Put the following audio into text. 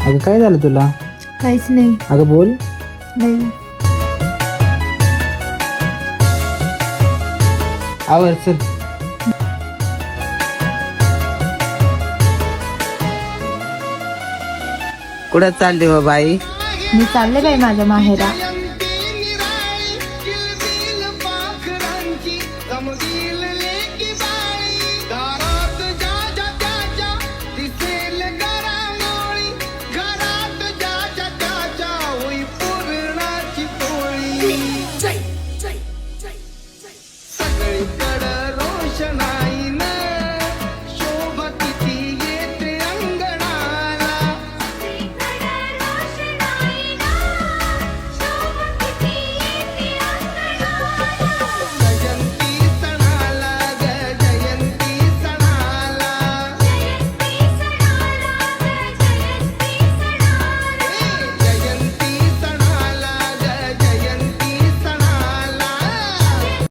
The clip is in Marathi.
अगं काय झालं तुला? काहीच नाही. अगं बोल. नाही. आवर चल. कुठं चालली हो बाई? मी चालले बाई माझ्या माहेरा.